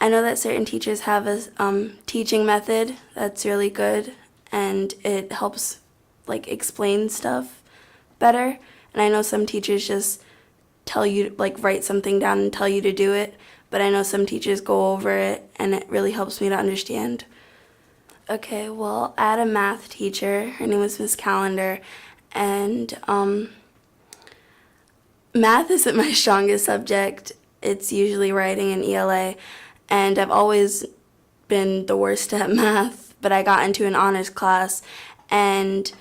I know that certain teachers have a teaching method that's really good, and it helps like explain stuff better. And I know some teachers just tell you, like, write something down and tell you to do it, but I know some teachers go over it, and it really helps me to understand. Okay, well, I had a math teacher. Her name was Miss Calendar, and math isn't my strongest subject. It's usually writing and ELA, and I've always been the worst at math, but I got into an honors class, and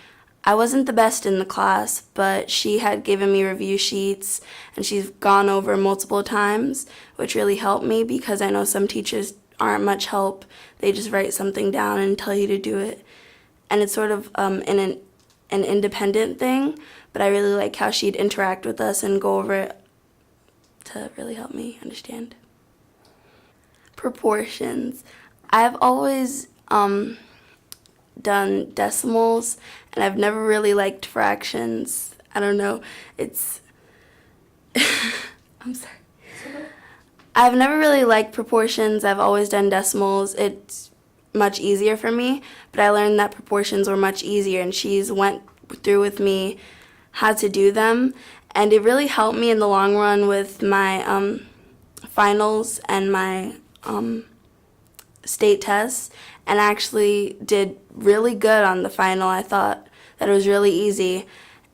I wasn't the best in the class, but she had given me review sheets, and she's gone over multiple times, which really helped me because I know some teachers aren't much help. They just write something down and tell you to do it. And it's sort of an independent thing, but I really like how she'd interact with us and go over it to really help me understand. Proportions. I've always done decimals, and I've never really liked fractions. I don't know. It's I'm sorry. I've never really liked proportions. I've always done decimals. It's much easier for me, but I learned that proportions were much easier, and she's went through with me how to do them, and it really helped me in the long run with my finals and my state tests, and actually did really good on the final. I thought that it was really easy,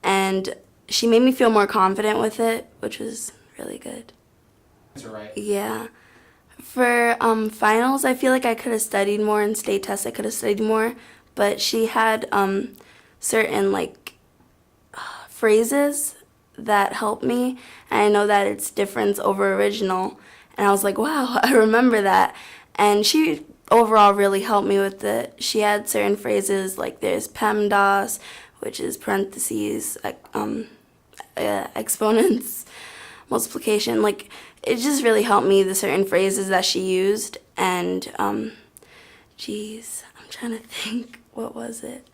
and she made me feel more confident with it, which was really good. That's right. Yeah. For finals, I feel like I could have studied more, and state tests I could have studied more, but she had certain phrases that helped me, and I know that it's difference over original, and I was like, wow, I remember that. And she overall really helped me with it. She had certain phrases like there's PEMDAS, which is parentheses, exponents, multiplication. Like, it just really helped me, the certain phrases that she used. And I'm trying to think, what was it?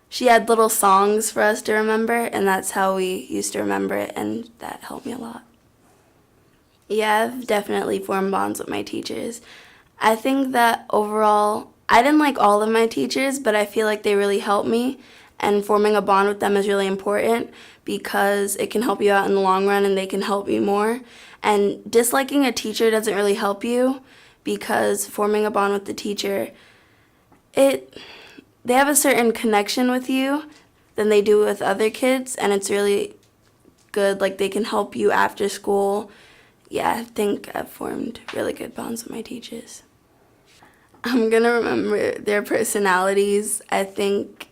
She had little songs for us to remember, and that's how we used to remember it, and that helped me a lot. Yeah, I've definitely formed bonds with my teachers. I think that overall, I didn't like all of my teachers, but I feel like they really helped me, and forming a bond with them is really important because it can help you out in the long run, and they can help you more. And disliking a teacher doesn't really help you because forming a bond with the teacher, they have a certain connection with you than they do with other kids, and it's really good. Like, they can help you after school. Yeah, I think I've formed really good bonds with my teachers. I'm going to remember their personalities. I think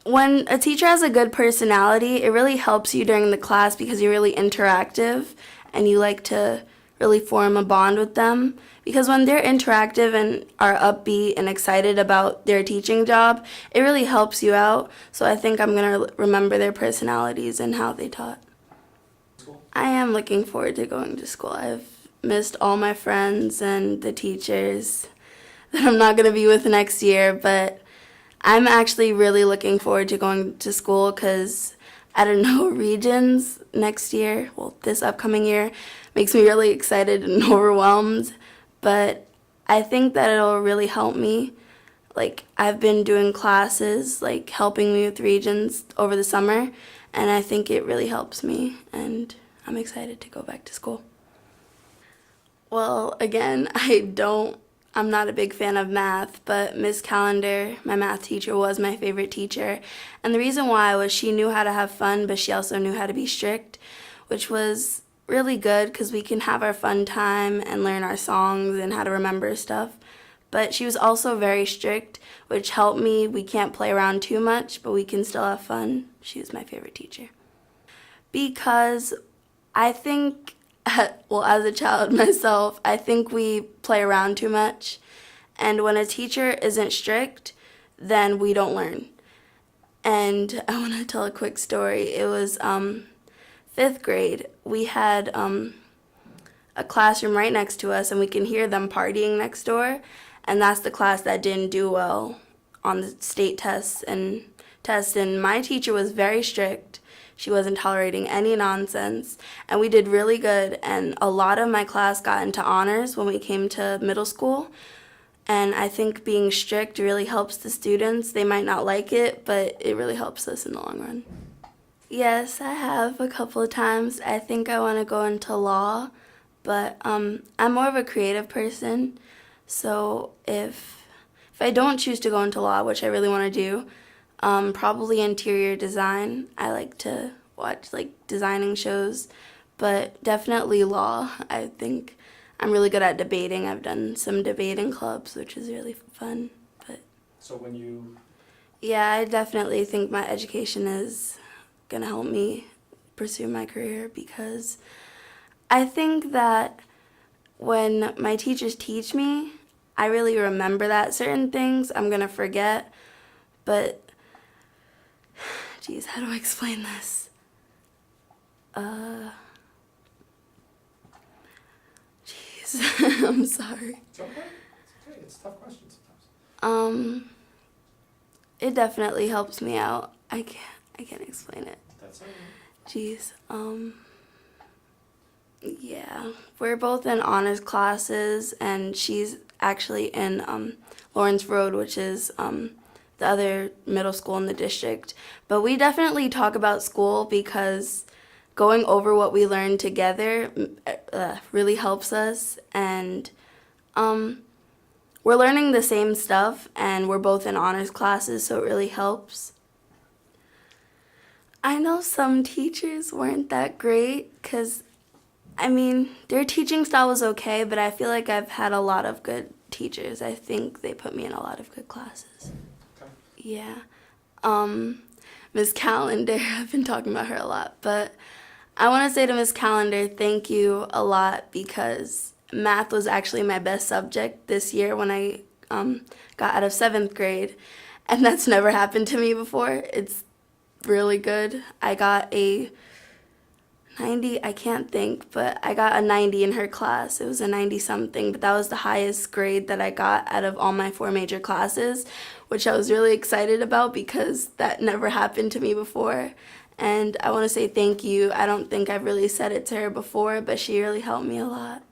when a teacher has a good personality, it really helps you during the class because you're really interactive and you like to really form a bond with them. Because when they're interactive and are upbeat and excited about their teaching job, it really helps you out. So I think I'm going to remember their personalities and how they taught. I am looking forward to going to school. I've missed all my friends and the teachers that I'm not going to be with next year, but I'm actually really looking forward to going to school because, I don't know, Regions next year, well, this upcoming year, makes me really excited and overwhelmed, but I think that it'll really help me. Like, I've been doing classes, like, helping me with Regions over the summer, and I think it really helps me, and I'm excited to go back to school. Well, again, I'm not a big fan of math, but Miss Calendar, my math teacher, was my favorite teacher. And the reason why was she knew how to have fun, but she also knew how to be strict, which was really good because we can have our fun time and learn our songs and how to remember stuff. But she was also very strict, which helped me. We can't play around too much, but we can still have fun. She was my favorite teacher. Because I think, well, as a child myself, I think we play around too much. And when a teacher isn't strict, then we don't learn. And I want to tell a quick story. It was 5th grade. We had a classroom right next to us, and we can hear them partying next door. And that's the class that didn't do well on the state tests. And my teacher was very strict. She wasn't tolerating any nonsense, and we did really good, and a lot of my class got into honors when we came to middle school. And I think being strict really helps the students. They might not like it, but it really helps us in the long run. Yes, I have a couple of times. I think I want to go into law, but I'm more of a creative person. So if I don't choose to go into law, which I really want to do, probably interior design. I like to watch like designing shows, but definitely law. I think I'm really good at debating. I've done some debating clubs, which is really fun. But So when you... yeah, I definitely think my education is going to help me pursue my career, because I think that when my teachers teach me, I really remember that certain things I'm going to forget. But, geez, how do I explain this? Jeez, I'm sorry. It's okay. It's okay. It's a tough question sometimes. It definitely helps me out. I can't explain it. That's all right. Jeez, yeah, we're both in honors classes, and she's actually in Lawrence Road, which is the other middle school in the district. But we definitely talk about school, because going over what we learned together really helps us, and we're learning the same stuff, and we're both in honors classes, so it really helps. I know some teachers weren't that great, because, I mean, their teaching style was okay, but I feel like I've had a lot of good teachers. I think they put me in a lot of good classes. Okay. Yeah. Miss Calendar, I've been talking about her a lot, but I want to say to Miss Calendar, thank you a lot, because math was actually my best subject this year when I got out of 7th grade, and that's never happened to me before. It's really good. I got a 90, I can't think, but I got a 90 in her class. It was a 90 something, but that was the highest grade that I got out of all my 4 major classes, which I was really excited about, because that never happened to me before. And I want to say thank you. I don't think I've really said it to her before, but she really helped me a lot.